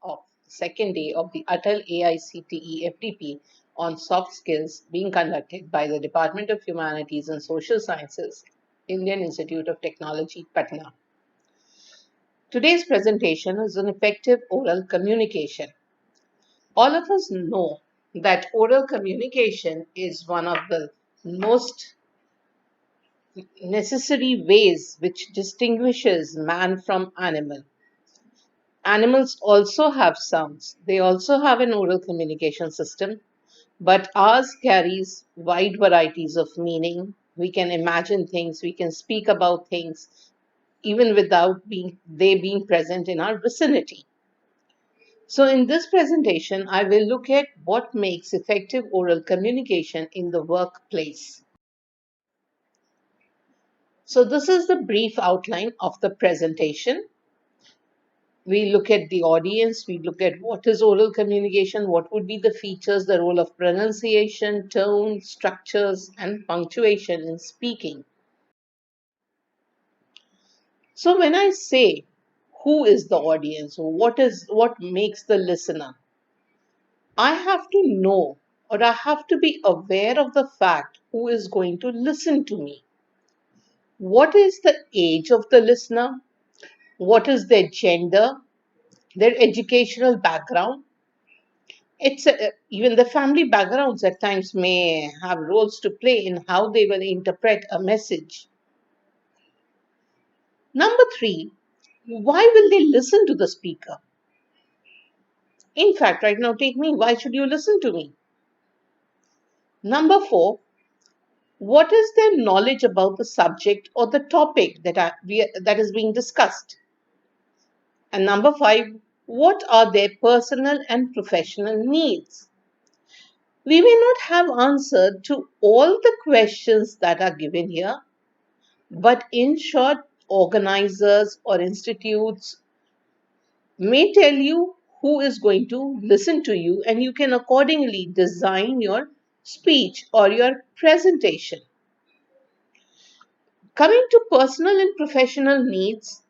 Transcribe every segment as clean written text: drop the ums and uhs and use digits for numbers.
of the second day of the ATAL-AICTE FDP on soft skills being conducted by the Department of Humanities and Social Sciences, Indian Institute of Technology, Patna. Today's presentation is on effective oral communication. All of us know that oral communication is one of the most necessary ways which distinguishes man from animal. Animals also have sounds. They also have an oral communication system, but ours carries wide varieties of meaning. We can imagine things, we can speak about things even without they being present in our vicinity. So in this presentation, I will look at what makes effective oral communication in the workplace. So this is the brief outline of the presentation. We look at the audience, we look at what is oral communication, what would be the features, the role of pronunciation, tone, structures, and punctuation in speaking. So when I say who is the audience, or what makes the listener, I have to know, or I have to be aware of the fact who is going to listen to me. What is the age of the listener? What is their gender, their educational background? Even the family backgrounds at times may have roles to play in how they will interpret a message. Number three, why will they listen to the speaker? In fact, right now, take me. Why should you listen to me? Number four, what is their knowledge about the subject or the topic that is being discussed? And number five, what are their personal and professional needs? We may not have answered to all the questions that are given here, but in short, organizers or institutes may tell you who is going to listen to you, and you can accordingly design your speech or your presentation. Coming to personal and professional needs,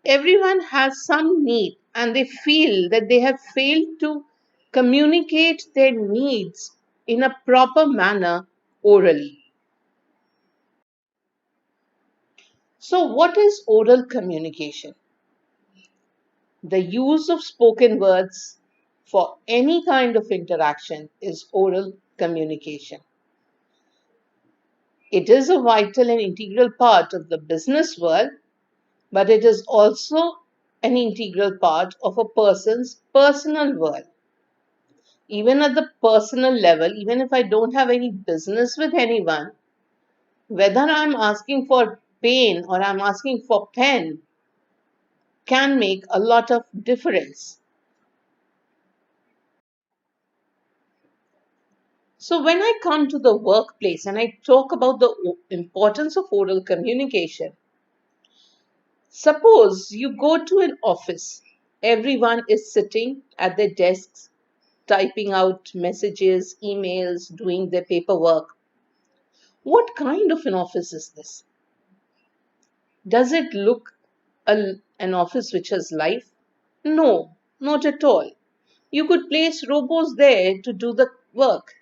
everyone has some need and they feel that they have failed to communicate their needs in a proper manner orally. So, what is oral communication? The use of spoken words for any kind of interaction is oral communication. It is a vital and integral part of the business world, but it is also an integral part of a person's personal world. Even at the personal level, even if I don't have any business with anyone, whether I'm asking for pen or I'm asking for pen can make a lot of difference. So, when I come to the workplace and I talk about the importance of oral communication, suppose you go to an office, everyone is sitting at their desks, typing out messages, emails, doing their paperwork. What kind of an office is this? Does it look an office which has life? No, not at all. You could place robots there to do the work.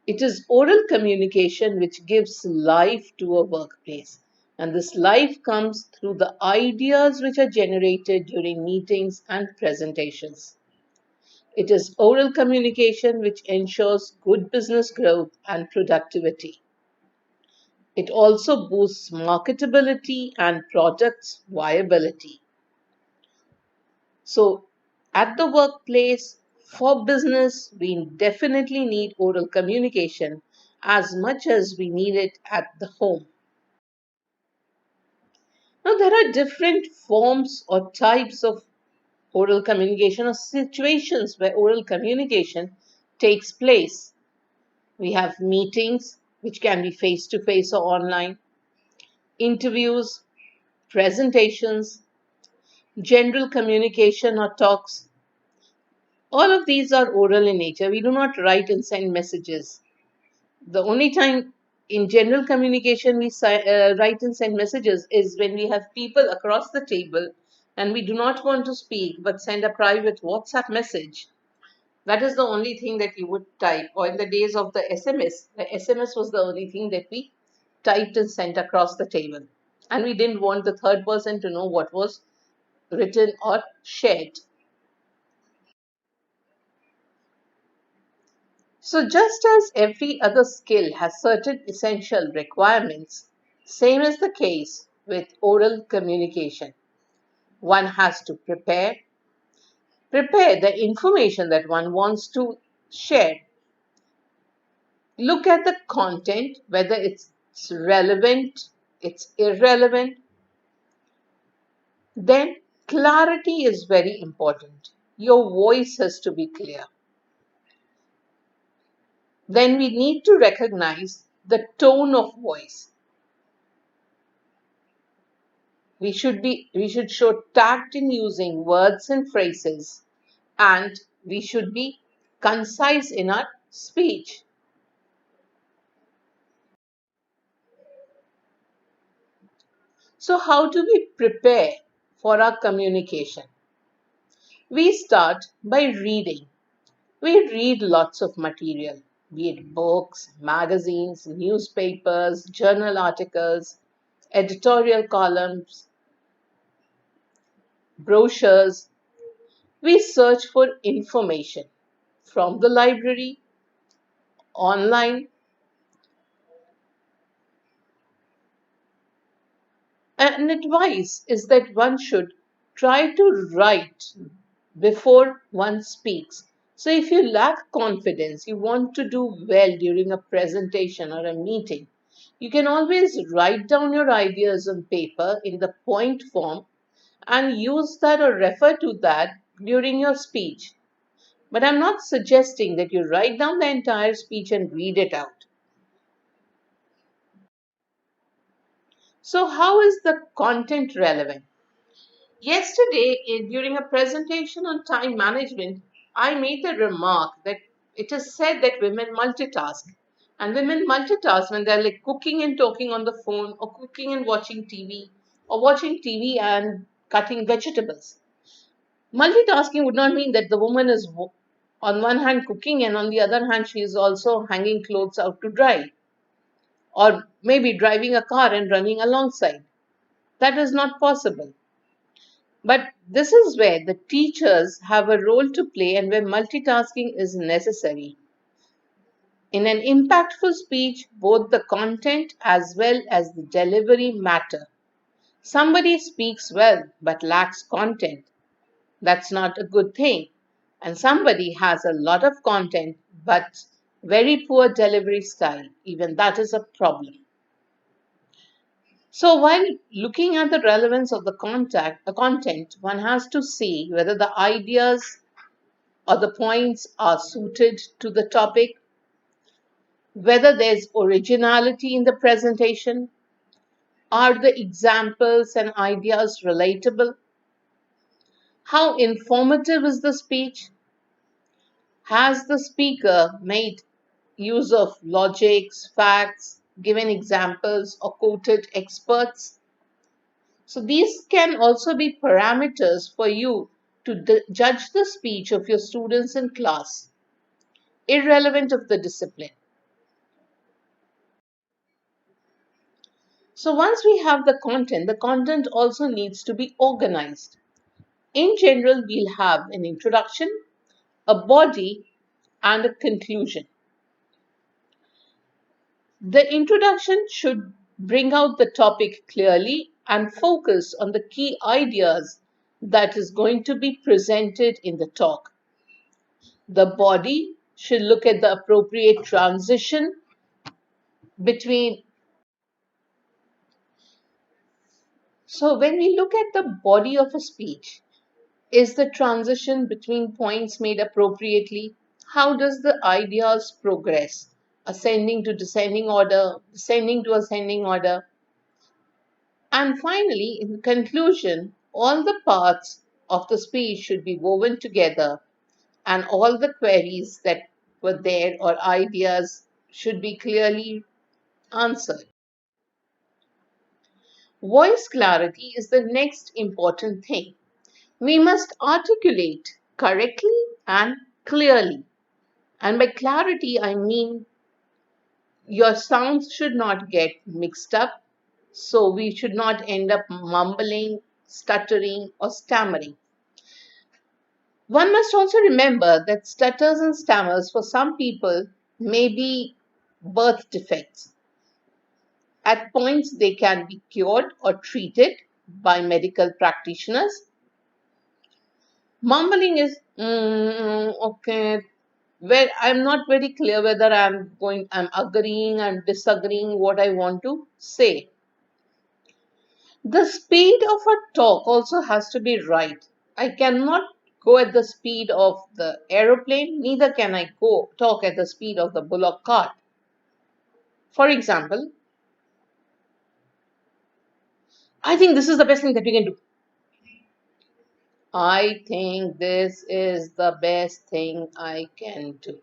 It is oral communication which gives life to a workplace. And this life comes through the ideas which are generated during meetings and presentations. It is oral communication which ensures good business growth and productivity. It also boosts marketability and products viability. So, at the workplace, for business, we definitely need oral communication as much as we need it at the home. Now, there are different forms or types of oral communication or situations where oral communication takes place. We have meetings, which can be face to face or online, interviews, presentations, general communication or talks. All of these are oral in nature. We do not write and send messages. The only time in general communication we write and send messages is when we have people across the table and we do not want to speak but send a private WhatsApp message, that is the only thing that you would type. Or in the days of the SMS was the only thing that we typed and sent across the table. And we didn't want the third person to know what was written or shared. So, just as every other skill has certain essential requirements, same is the case with oral communication. One has to prepare the information that one wants to share. Look at the content, whether it's relevant, it's irrelevant. Then clarity is very important. Your voice has to be clear. Then we need to recognize the tone of voice. We should show tact in using words and phrases, and we should be concise in our speech. So, how do we prepare for our communication? We start by reading. We read lots of material, be it books, magazines, newspapers, journal articles, editorial columns, brochures. We search for information from the library, online. An advice is that one should try to write before one speaks. So, if you lack confidence, you want to do well during a presentation or a meeting, you can always write down your ideas on paper in the point form and use that or refer to that during your speech. But I'm not suggesting that you write down the entire speech and read it out. So, how is the content relevant? Yesterday, during a presentation on time management, I made the remark that it is said that women multitask. And women multitask when they're like cooking and talking on the phone, or cooking and watching TV, or watching TV and cutting vegetables. Multitasking would not mean that the woman is on one hand cooking and on the other hand she is also hanging clothes out to dry, or maybe driving a car and running alongside. That is not possible. But this is where the teachers have a role to play and where multitasking is necessary. In an impactful speech, both the content as well as the delivery matter. Somebody speaks well but lacks content. That's not a good thing. And somebody has a lot of content but very poor delivery style. Even that is a problem. So, while looking at the relevance of the content, one has to see whether the ideas or the points are suited to the topic, whether there's originality in the presentation, are the examples and ideas relatable, how informative is the speech, has the speaker made use of logics, facts, given examples, or quoted experts. So these can also be parameters for you to judge the speech of your students in class, irrelevant of the discipline. So once we have the content also needs to be organized. In general, we'll have an introduction, a body, and a conclusion. The introduction should bring out the topic clearly and focus on the key ideas that is going to be presented in the talk. The body should look at the appropriate transition between. So, when we look at the body of a speech, is the transition between points made appropriately? How does the ideas progress? Ascending to descending order, descending to ascending order. And finally, in conclusion, all the parts of the speech should be woven together and all the queries that were there or ideas should be clearly answered. Voice clarity is the next important thing. We must articulate correctly and clearly. And by clarity, I mean your sounds should not get mixed up. So we should not end up mumbling, stuttering, or stammering. One must also remember that stutters and stammers for some people may be birth defects. At points, they can be cured or treated by medical practitioners. Mumbling is okay, where I'm not very clear whether I'm agreeing and disagreeing what I want to say. The speed of a talk also has to be right. I cannot go at the speed of the aeroplane, neither can I go talk at the speed of the bullock cart. For example, I think this is the best thing that we can do. I think this is the best thing I can do.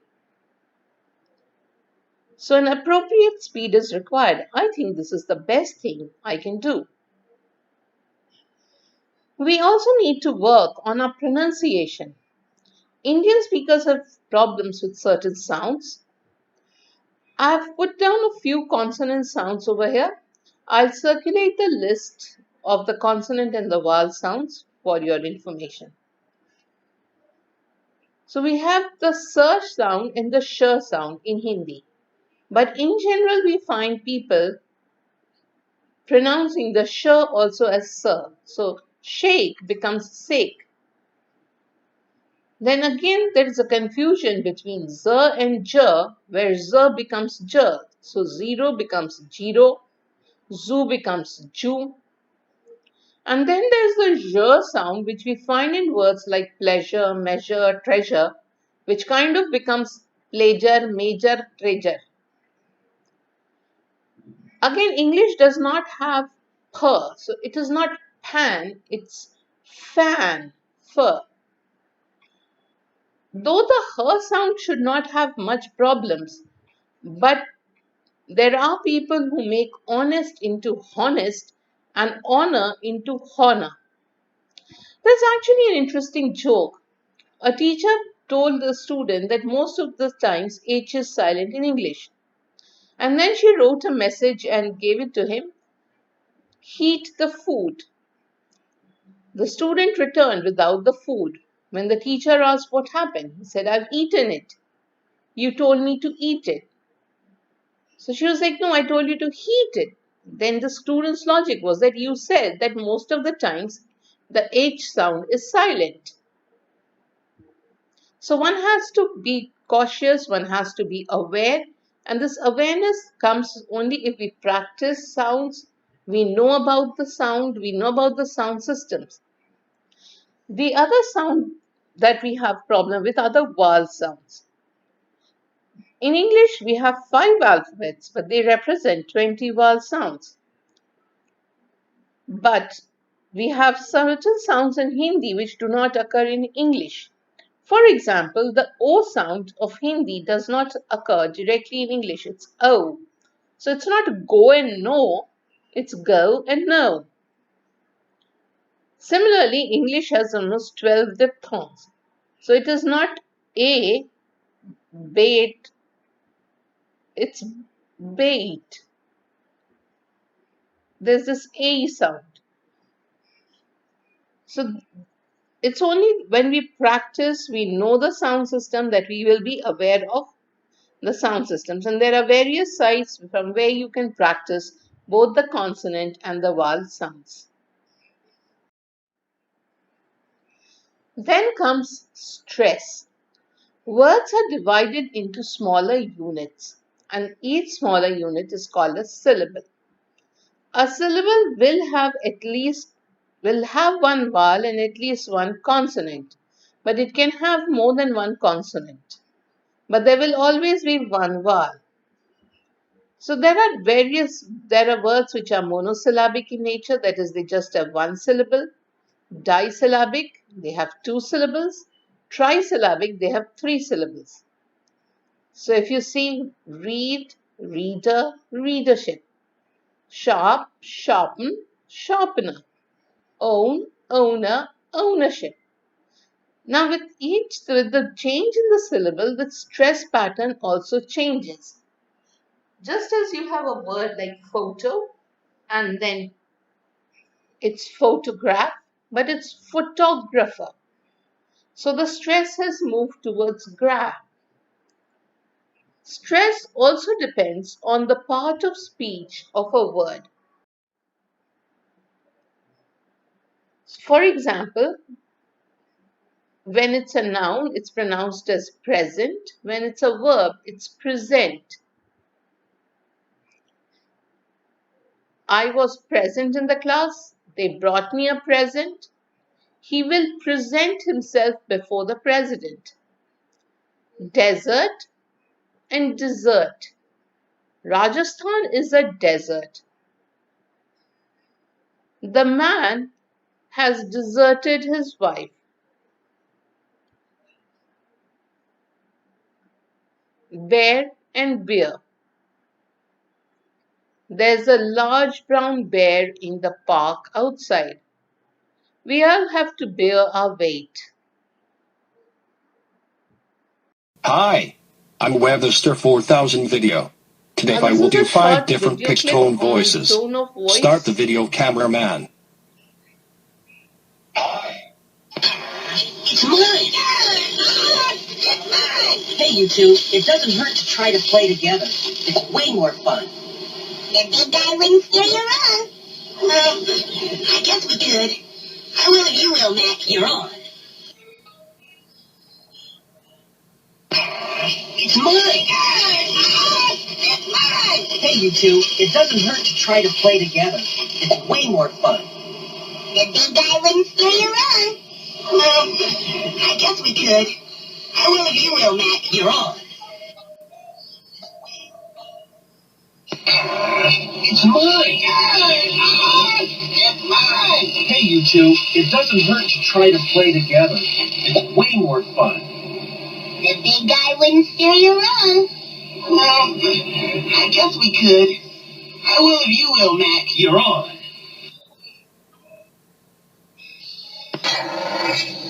So, an appropriate speed is required. I think this is the best thing I can do. We also need to work on our pronunciation. Indian speakers have problems with certain sounds. I've put down a few consonant sounds over here. I'll circulate the list of the consonant and the vowel sounds for your information. So we have the sir sound and the sh sound in Hindi. But in general, we find people pronouncing the sh also as sir. So shake becomes sake. Then again, there is a confusion between z and j, where z becomes j. So zero becomes jiro, zoo becomes ju. And then there's the zh sound, which we find in words like pleasure, measure, treasure, which kind of becomes pleasure, major, treasure. Again, English does not have per, so it is not pan, it's fan, fur. Though the her sound should not have much problems, but there are people who make honest into honest and honor into honor. There's actually an interesting joke. A teacher told the student that most of the times H is silent in English. And then she wrote a message and gave it to him. Heat the food. The student returned without the food. When the teacher asked what happened, he said, I've eaten it. You told me to eat it. So she was like, no, I told you to heat it. Then the student's logic was that you said that most of the times the H sound is silent. So one has to be cautious, one has to be aware, and this awareness comes only if we practice sounds, we know about the sound, we know about the sound systems. The other sound that we have problem with are the vowel sounds. In English, we have 5 alphabets, but they represent 20 vowel sounds. But we have certain sounds in Hindi which do not occur in English. For example, the O sound of Hindi does not occur directly in English. It's O. So it's not go and no, it's go and no. Similarly, English has almost 12 diphthongs. So it is not A, bait, it's bait. There's this A sound. So it's only when we practice, we know the sound system, that we will be aware of the sound systems. And there are various sites from where you can practice both the consonant and the vowel sounds. Then comes stress. Words are divided into smaller units, and each smaller unit is called a syllable. A syllable will have one vowel and at least one consonant, but it can have more than one consonant. But there will always be one vowel. So there are words which are monosyllabic in nature, that is, they just have one syllable. Disyllabic, they have two syllables. Trisyllabic, they have three syllables. So if you see read, reader, readership. Sharp, sharpen, sharpener. Own, owner, ownership. Now, with the change in the syllable, the stress pattern also changes. Just as you have a word like photo, and then it's photograph, but it's photographer. So the stress has moved towards graph. Stress also depends on the part of speech of a word. For example, when it's a noun, it's pronounced as present. When it's a verb, it's present. I was present in the class. They brought me a present. He will present himself before the president. Desert and dessert. Rajasthan is a desert. The man has deserted his wife. Bear and beer. There's a large brown bear in the park outside. We all have to bear our weight. Hi, I'm Webster 4000 video. Today Now, I this will is do a 5 short different video pitch clip tone on voices. tone of voice. Start the video, cameraman. It's mine! Hey, you two, it doesn't hurt to try to play together. It's way more fun. The big guy wouldn't steer you wrong. Well, I guess we could. I will if you will, Mac. You're on. It's mine! It's mine! Hey, you two, it doesn't hurt to try to play together. It's way more fun. The big guy wouldn't steer you wrong. Well, I guess we could. I will if you will, Mac. You're on. It's mine! It's mine! Hey, you two, it doesn't hurt to try to play together. It's way more fun. The big guy wouldn't steer you wrong. Well, I guess we could. I will if you will, Mac. You're on.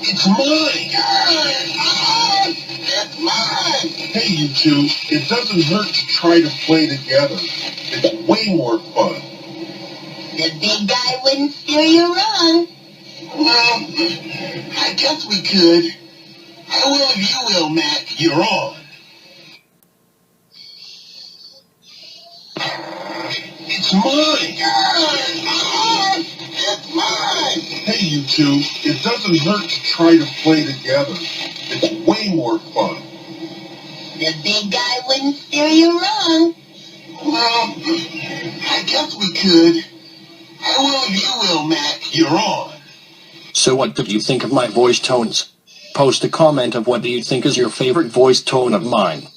It's mine! It's mine! Hey, you two, it doesn't hurt to try to play together. It's way more fun. The big guy wouldn't steer you wrong. Well, I guess we could. I will if you will, Mac. You're on. It's mine! It's mine! Hey, you two, it doesn't hurt to try to play together. It's way more fun. The big guy wouldn't steer you wrong. Well, I guess we could. I will if you will, Mac. You're on. So what did you think of my voice tones? Post a comment of what do you think is your favorite voice tone of mine.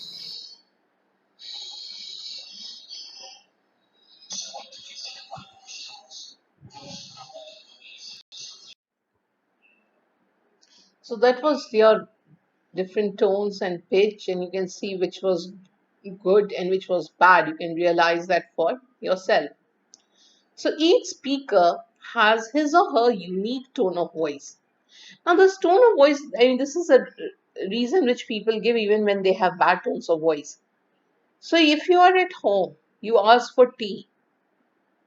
So that was your different tones and pitch, and you can see which was good and which was bad. You can realize that for yourself. So each speaker has his or her unique tone of voice. Now, this tone of voice, I mean, this is a reason which people give even when they have bad tones of voice. So if you are at home, you ask for tea.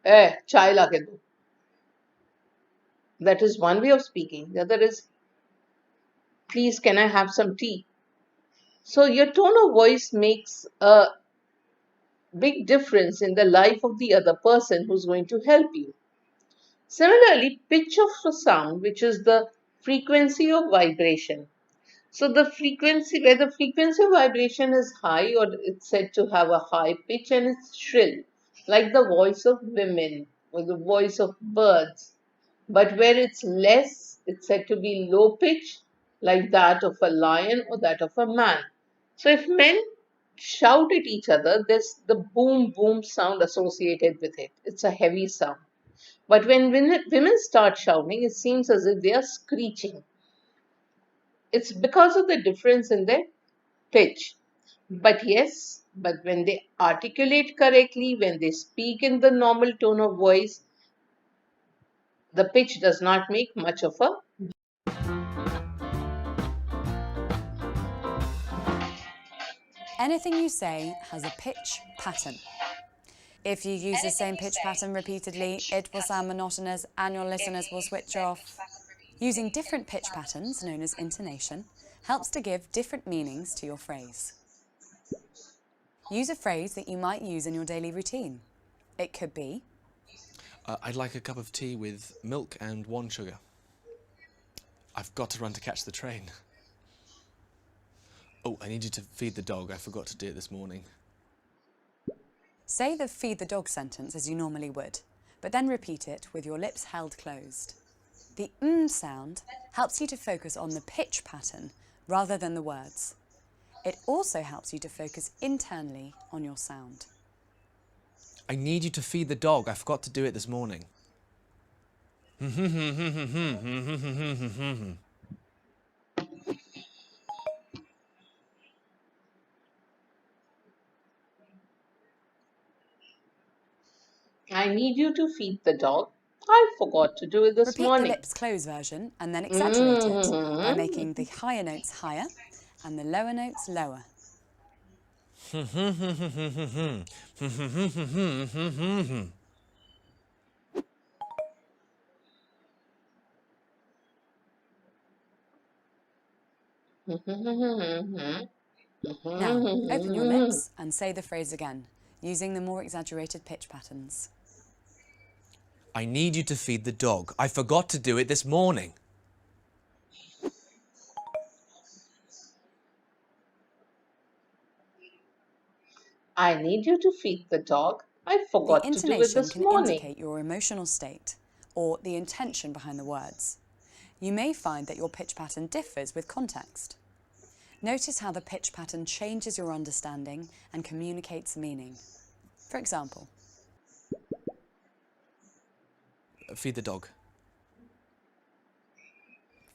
Chai la ke do. That is one way of speaking. The other is, please, can I have some tea? So your tone of voice makes a big difference in the life of the other person who's going to help you. Similarly, pitch of the sound, which is the frequency of vibration. So the frequency, where the frequency of vibration is high, or it's said to have a high pitch, and it's shrill, like the voice of women or the voice of birds. But where it's less, it's said to be low pitch, like that of a lion or that of a man. So if men shout at each other, there's the boom boom sound associated with it. It's a heavy sound. But when women start shouting, it seems as if they are screeching. It's because of the difference in their pitch. But when they articulate correctly, when they speak in the normal tone of voice, the pitch does not make much of a Anything you say has a pitch pattern. If you use the same pitch pattern repeatedly, it will sound monotonous and your listeners will switch off. Using different pitch patterns, known as intonation, helps to give different meanings to your phrase. Use a phrase that you might use in your daily routine. It could be, I'd like a cup of tea with milk and 1 sugar. I've got to run to catch the train. Oh, I need you to feed the dog. I forgot to do it this morning. say the feed the dog sentence as you normally would, but then repeat it with your lips held closed. The sound helps you to focus on the pitch pattern rather than the words. It also helps you to focus internally on your sound. I need you to feed the dog. I forgot to do it this morning. I need you to feed the dog. I forgot to do it this Repeat the morning. lips closed version and then exaggerate it by Mm-hmm. making the higher notes higher and the lower notes lower. Now, open your lips and say the phrase again, using the more exaggerated pitch patterns. I need you to feed the dog. I forgot to do it this morning. I need you to feed the dog. I The forgot to do it intonation this can morning. indicate your emotional state or the intention behind the words. You may find that your pitch pattern differs with context. Notice how the pitch pattern changes your understanding and communicates meaning. For example, Feed the dog.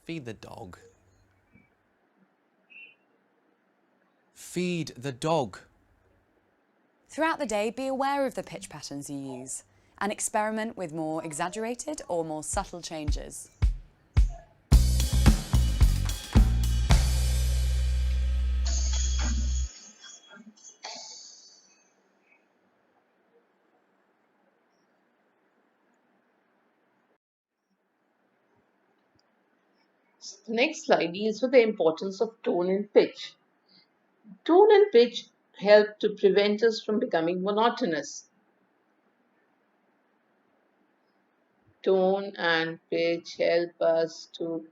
Feed the dog. Feed the dog. throughout the day, be aware of the pitch patterns you use and experiment with more exaggerated or more subtle changes. The next slide deals with the importance of tone and pitch. Tone and pitch help to prevent us from becoming monotonous. Tone and pitch help us to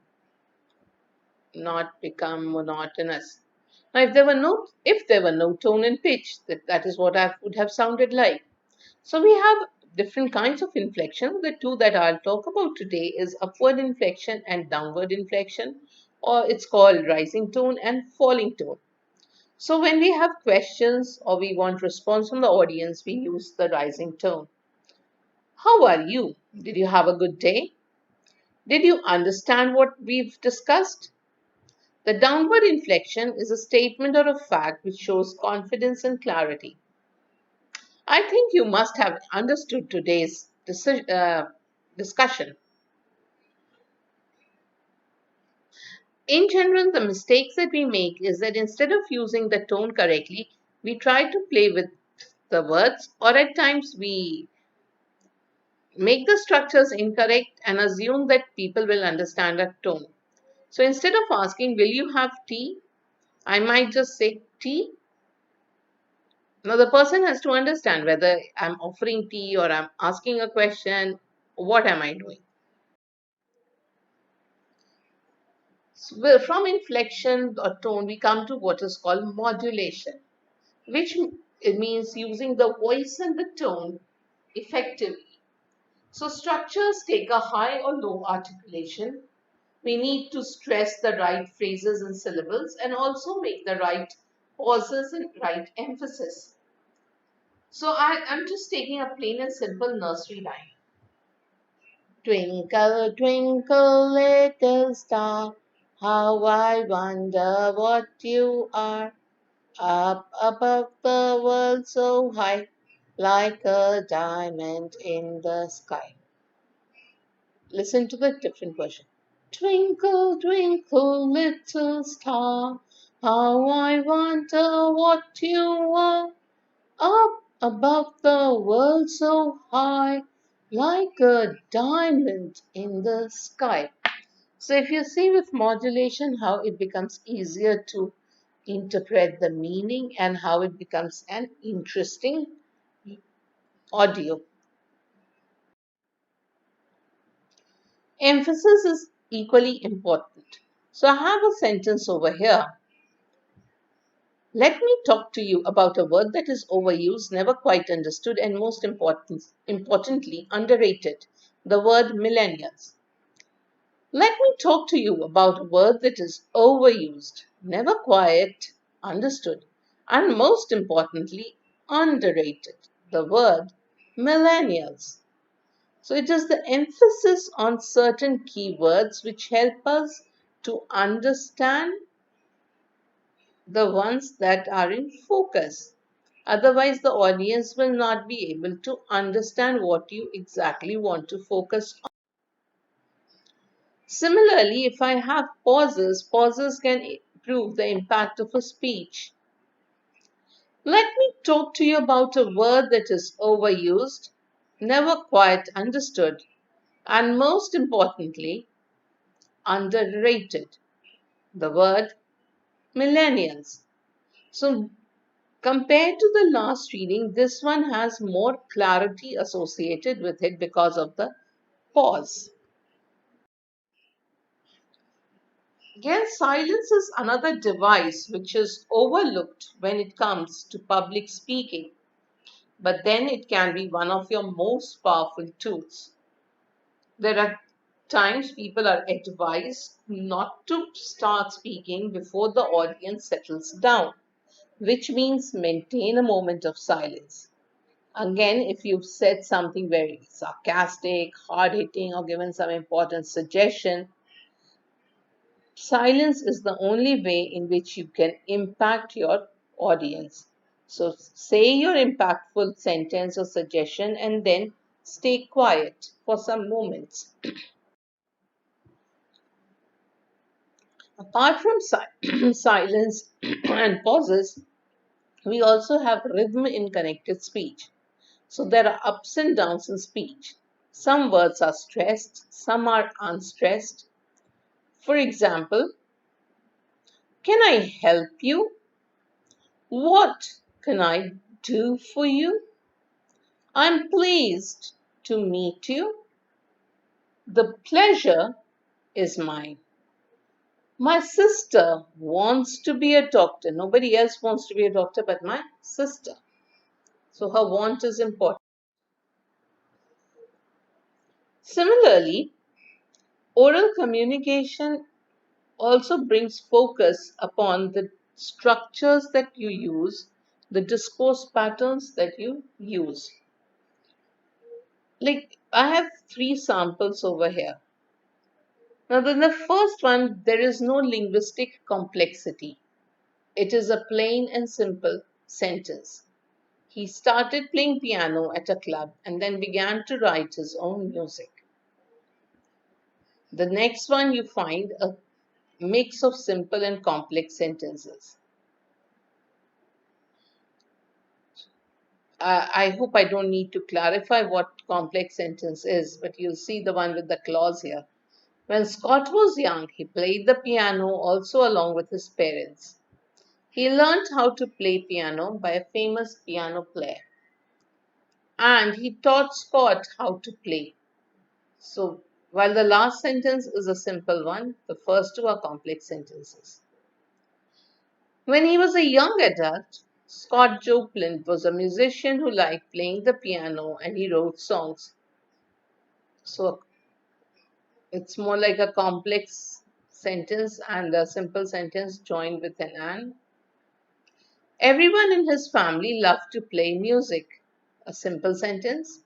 not become monotonous. Now, if there were no tone and pitch, that is what I would have sounded like. So we have different kinds of inflection. The two that I'll talk about today is upward inflection and downward inflection, or it's called rising tone and falling tone. So when we have questions or we want response from the audience, we use the rising tone. How are you? Did you have a good day? Did you understand what we've discussed? The downward inflection is a statement or a fact which shows confidence and clarity. I think you must have understood today's discussion. In general, the mistakes that we make is that instead of using the tone correctly, we try to play with the words, or at times we make the structures incorrect and assume that people will understand our tone. So instead of asking, will you have tea? I might just say tea. Now the person has to understand whether I'm offering tea or I'm asking a question. What am I doing? So from inflection or tone, we come to what is called modulation, which it means using the voice and the tone effectively. So structures take a high or low articulation. We need to stress the right phrases and syllables and also make the right pauses and right emphasis. So I'm just taking a plain and simple nursery rhyme. Twinkle, twinkle, little star, how I wonder what you are. Up above the world so high, like a diamond in the sky. Listen to the different version. Twinkle, twinkle, little star, How I wonder what you are, up above the world so high, like a diamond in the sky. So, if you see with modulation how it becomes easier to interpret the meaning and how it becomes an interesting audio. Emphasis is equally important. So, I have a sentence over here. Let me talk to you about a word that is overused, never quite understood, and importantly, underrated, the word millennials. Let me talk to you about a word that is overused, never quite understood, and most importantly, underrated, the word millennials. So it is the emphasis on certain keywords which help us to understand the ones that are in focus. Otherwise, the audience will not be able to understand what you exactly want to focus on. Similarly, if I have pauses, pauses can improve the impact of a speech. Let me talk to you about a word that is overused, never quite understood, and most importantly, underrated. The word millennials. So, compared to the last reading, this one has more clarity associated with it because of the pause. Again, silence is another device which is overlooked when it comes to public speaking, but then it can be one of your most powerful tools. There are times people are advised not to start speaking before the audience settles down, which means maintain a moment of silence. Again, if you've said something very sarcastic, hard hitting, or given some important suggestion, silence is the only way in which you can impact your audience. So, say your impactful sentence or suggestion and then stay quiet for some moments. Apart from silence and pauses, we also have rhythm in connected speech. So, there are ups and downs in speech. Some words are stressed, some are unstressed. For example, can I help you? What can I do for you? I'm pleased to meet you. The pleasure is mine. My sister wants to be a doctor. Nobody else wants to be a doctor but my sister. So her want is important. Similarly, oral communication also brings focus upon the structures that you use, the discourse patterns that you use. Like, I have three samples over here. Now, in the first one, there is no linguistic complexity. It is a plain and simple sentence. He started playing piano at a club and then began to write his own music. The next one, you find a mix of simple and complex sentences. I hope I don't need to clarify what complex sentence is, but you'll see the one with the clause here. When Scott was young, he played the piano also along with his parents. He learned how to play piano by a famous piano player, and he taught Scott how to play. So, while the last sentence is a simple one, the first two are complex sentences. When he was a young adult, Scott Joplin was a musician who liked playing the piano and he wrote songs. So, it's more like a complex sentence and a simple sentence joined with an and. Everyone in his family loved to play music. A simple sentence.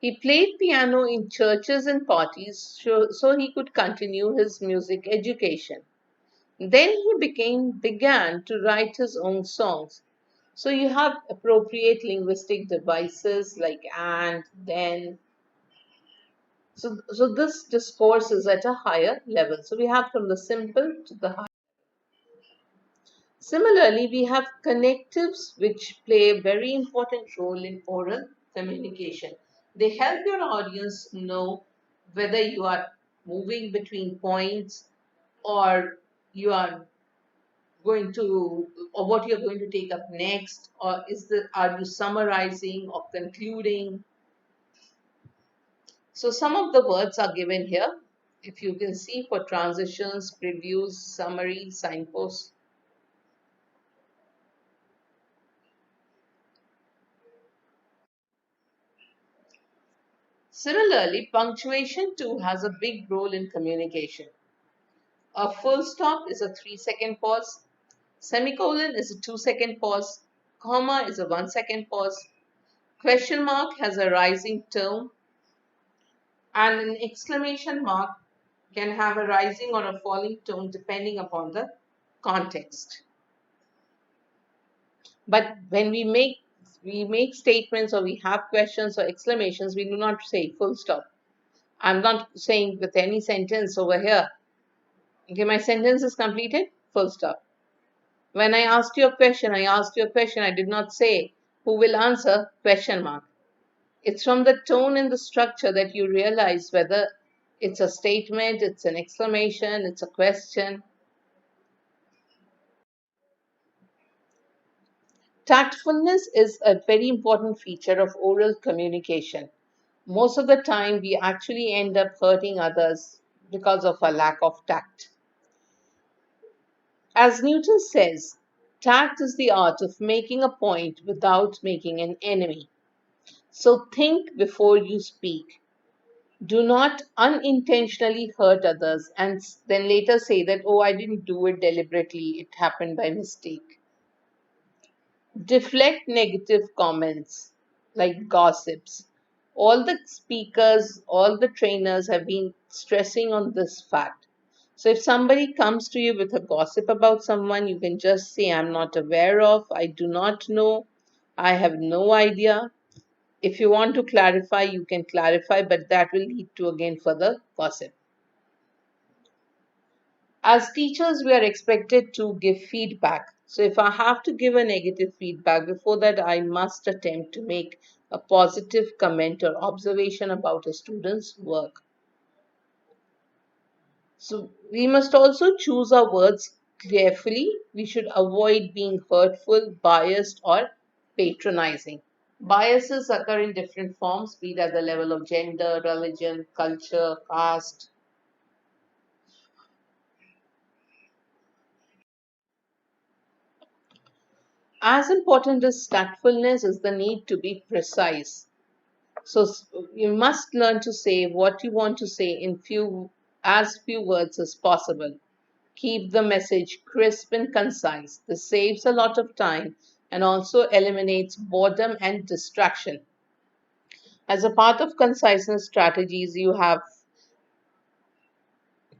He played piano in churches and parties so he could continue his music education. Then he began to write his own songs. So you have appropriate linguistic devices like and, then. So this discourse is at a higher level. So we have from the simple to the high. Similarly, we have connectives which play a very important role in oral communication. They help your audience know whether you are moving between points or you are going to, or what you're going to take up next, or are you summarizing or concluding. So some of the words are given here. If you can see, for transitions, previews, summary, signposts. Similarly, punctuation too has a big role in communication. A full stop is a 3-second pause, semicolon is a 2-second pause, comma is a 1-second pause, question mark has a rising tone, and an exclamation mark can have a rising or a falling tone depending upon the context. But when we make statements, or we have questions or exclamations, we do not say full stop. I'm not saying with any sentence over here, okay, my sentence is completed, full stop. When I asked you a question, I did not say who will answer, question mark. It's from the tone and the structure that you realize whether it's a statement, it's an exclamation, it's a question. Tactfulness is a very important feature of oral communication. Most of the time, we actually end up hurting others because of a lack of tact. As Newton says, tact is the art of making a point without making an enemy. So think before you speak. Do not unintentionally hurt others and then later say that, oh, I didn't do it deliberately, it happened by mistake. Deflect negative comments like gossips. All the speakers, all the trainers have been stressing on this fact. So if somebody comes to you with a gossip about someone, you can just say, I'm not aware of, I do not know, I have no idea. If you want to clarify, you can clarify, but that will lead to again further gossip. As teachers, we are expected to give feedback. So if I have to give a negative feedback, before that, I must attempt to make a positive comment or observation about a student's work. So we must also choose our words carefully. We should avoid being hurtful, biased, or patronizing. Biases occur in different forms, be it at the level of gender, religion, culture, caste. As important as tactfulness is the need to be precise. So you must learn to say what you want to say in as few words as possible. Keep the message crisp and concise. This saves a lot of time and also eliminates boredom and distraction. As a part of conciseness strategies, you have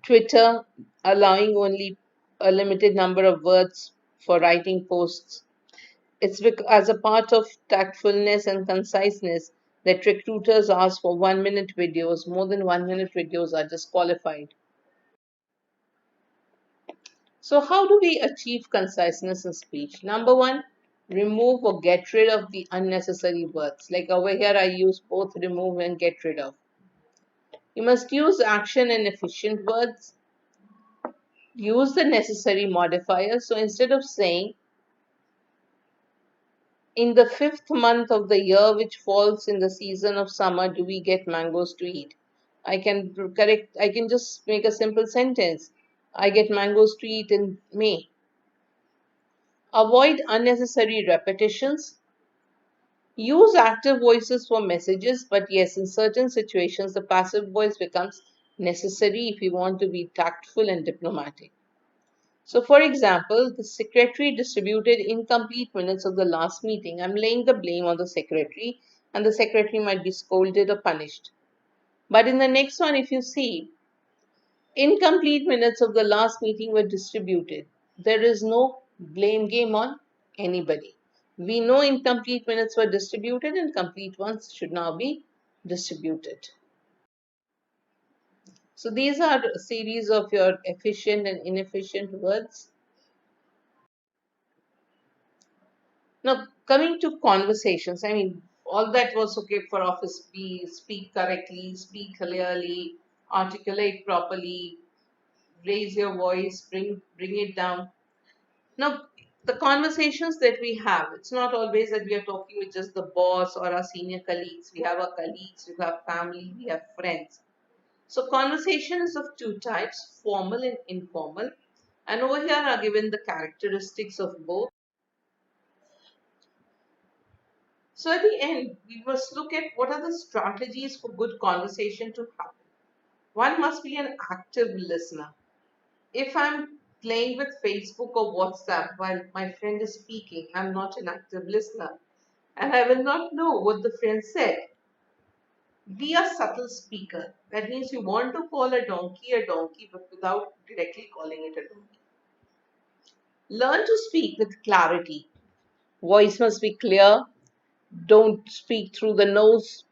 Twitter allowing only a limited number of words for writing posts. As a part of tactfulness and conciseness that recruiters ask for 1 minute videos. More than 1 minute videos are disqualified. So, how do we achieve conciseness in speech? Number one, remove or get rid of the unnecessary words. Like over here, I use both remove and get rid of. You must use action and efficient words. Use the necessary modifiers. So, instead of saying, in the fifth month of the year, which falls in the season of summer, do we get mangoes to eat? I can just make a simple sentence. I get mangoes to eat in May. Avoid unnecessary repetitions. Use active voices for messages, but yes, in certain situations, the passive voice becomes necessary if you want to be tactful and diplomatic. So, for example, the secretary distributed incomplete minutes of the last meeting. I'm laying the blame on the secretary, and the secretary might be scolded or punished. But in the next one, if you see, incomplete minutes of the last meeting were distributed. There is no blame game on anybody. We know incomplete minutes were distributed, and complete ones should now be distributed. So, these are a series of your efficient and inefficient words. Now, coming to conversations, I mean, all that was okay for office. Be speak correctly, speak clearly, articulate properly, raise your voice, bring it down. Now, the conversations that we have, it's not always that we are talking with just the boss or our senior colleagues. We have our colleagues, we have family, we have friends. So, conversation is of two types, formal and informal. And over here are given the characteristics of both. So, at the end, we must look at what are the strategies for good conversation to happen. One must be an active listener. If I'm playing with Facebook or WhatsApp while my friend is speaking, I'm not an active listener and I will not know what the friend said. Be a subtle speaker. That means you want to call a donkey, but without directly calling it a donkey. Learn to speak with clarity. Voice must be clear. Don't speak through the nose.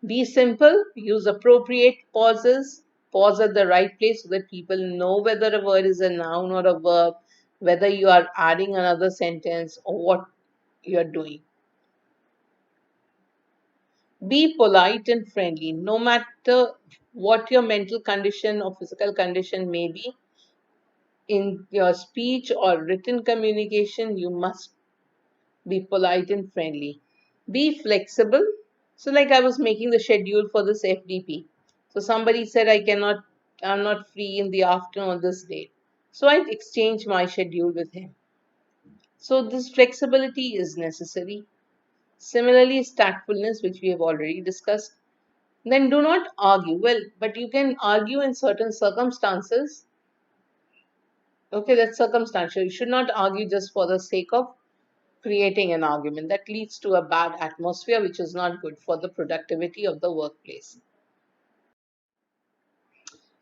Be simple. Use appropriate pauses. Pause at the right place so that people know whether a word is a noun or a verb, whether you are adding another sentence or what you are doing. Be polite and friendly. No matter what your mental condition or physical condition may be, in your speech or written communication, you must be polite and friendly. Be flexible. So, like I was making the schedule for this FDP. So, somebody said I'm not free in the afternoon on this date. So, I exchanged my schedule with him. So, this flexibility is necessary. Similarly, tactfulness, which we have already discussed. Then do not argue. Well, but you can argue in certain circumstances. Okay, that's circumstantial. You should not argue just for the sake of creating an argument. That leads to a bad atmosphere, which is not good for the productivity of the workplace.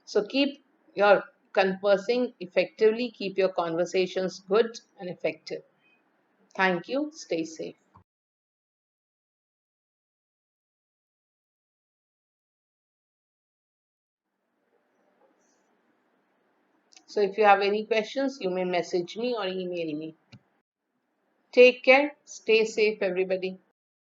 So keep your conversing effectively, keep your conversations good and effective. Thank you. Stay safe. So if you have any questions, you may message me or email me. Take care. Stay safe, everybody.